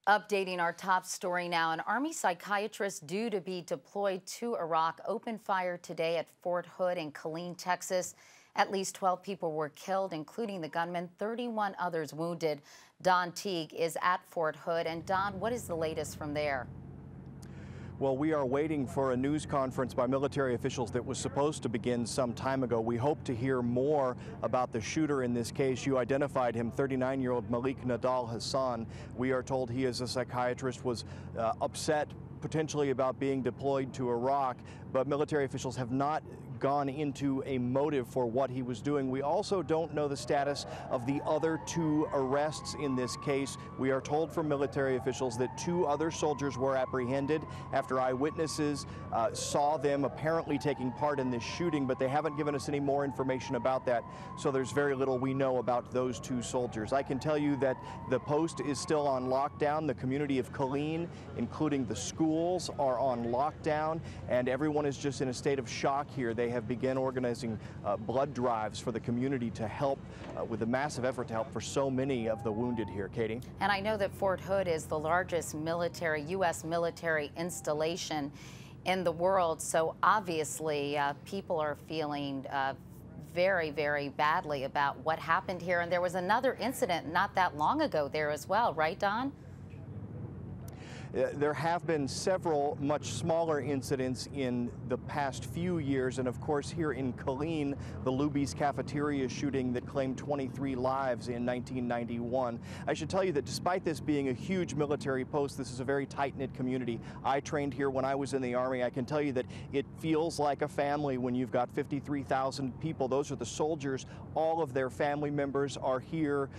Updating our top story now, an Army psychiatrist due to be deployed to Iraq opened fire today at Fort Hood in Killeen, Texas. At least 12 people were killed, including the gunman, 31 others wounded. Don Teague is at Fort Hood. And Don, what is the latest from there? Well, we are waiting for a news conference by military officials that was supposed to begin some time ago. We hope to hear more about the shooter in this case. You identified him, 39-year-old Malik Nadal Hassan. We are told he is a psychiatrist, was upset potentially about being deployed to Iraq, but military officials have not gone into a motive for what he was doing. We also don't know the status of the other two arrests in this case. We are told from military officials that 2 other soldiers were apprehended after eyewitnesses saw them apparently taking part in this shooting, but they haven't given us any more information about that, so there's very little we know about those 2 soldiers. I can tell you that the post is still on lockdown. The community of Killeen, including the schools, are on lockdown, and everyone is just in a state of shock here. They have begun organizing blood drives for the community to help with a massive effort to help for so many of the wounded here. Katie? And I know that Fort Hood is the largest U.S. military installation in the world, so obviously people are feeling very, very badly about what happened here. And there was another incident not that long ago there as well, right, Don? There have been several much smaller incidents in the past few years, and of course here in Killeen, the Luby's cafeteria shooting that claimed 23 lives in 1991. I should tell you that despite this being a huge military post, this is a very tight-knit community. I trained here when I was in the Army. I can tell you that it feels like a family when you've got 53,000 people. Those are the soldiers. All of their family members are here.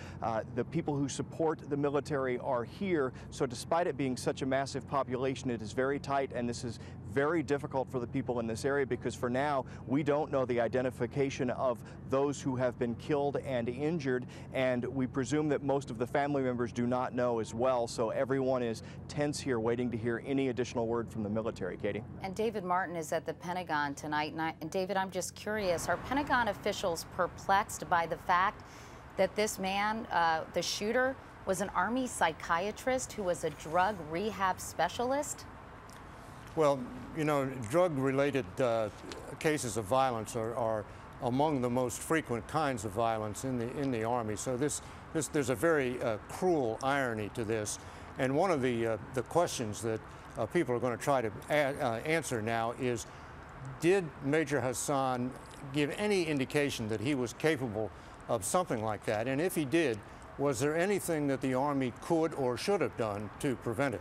The people who support the military are here. So despite it being such a massive population, it is very tight, and this is very difficult for the people in this area because for now we don't know the identification of those who have been killed and injured, and we presume that most of the family members do not know as well, so everyone is tense here waiting to hear any additional word from the military. Katie? And David Martin is at the Pentagon tonight, and David, I'm just curious, are Pentagon officials perplexed by the fact that this man, the shooter, was an Army psychiatrist who was a drug rehab specialist? Well, you know, drug-related cases of violence are among the most frequent kinds of violence in the Army. So there's a very cruel irony to this. And one of the questions that people are going to try to answer now is, did Major Hassan give any indication that he was capable of something like that? And if he did, was there anything that the Army could or should have done to prevent it?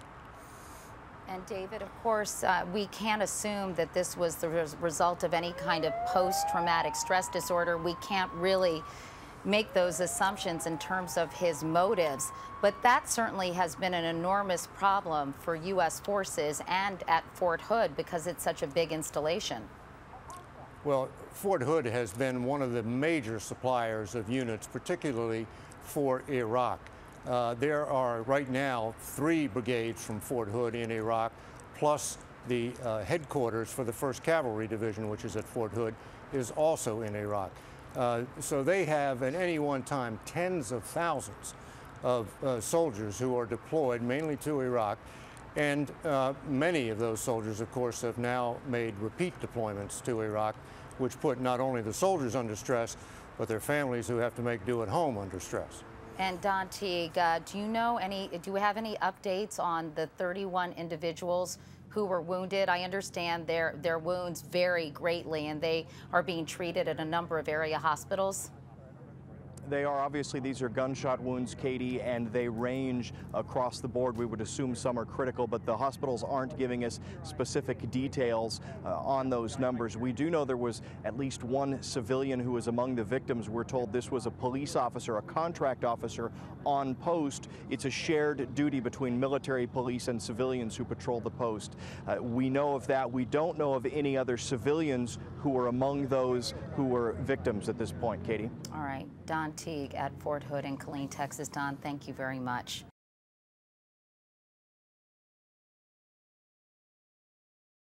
And David, of course, we can't assume that this was the result of any kind of post-traumatic stress disorder. We can't really make those assumptions in terms of his motives, but that certainly has been an enormous problem for U.S. forces and at Fort Hood because it's such a big installation. Well, Fort Hood has been one of the major suppliers of units, particularly for Iraq. There are right now 3 brigades from Fort Hood in Iraq, plus the headquarters for the 1st Cavalry Division, which is at Fort Hood, is also in Iraq. So they have at any one time tens of thousands of soldiers who are deployed mainly to Iraq, and many of those soldiers, of course, have now made repeat deployments to Iraq, which put not only the soldiers under stress, but their families who have to make do at home under stress. And Don Teague, do we have any updates on the 31 individuals who were wounded? I understand their wounds vary greatly and they are being treated at a number of area hospitals. They are. Obviously, these are gunshot wounds, Katie, and they range across the board. We would assume some are critical, but the hospitals aren't giving us specific details on those numbers. We do know there was at least 1 civilian who was among the victims. We're told this was a police officer, a contract officer on post. It's a shared duty between military, police, and civilians who patrol the post. We know of that. We don't know of any other civilians who were among those who were victims at this point, Katie. All right. Don Teague at Fort Hood in Killeen, Texas. Don, thank you very much.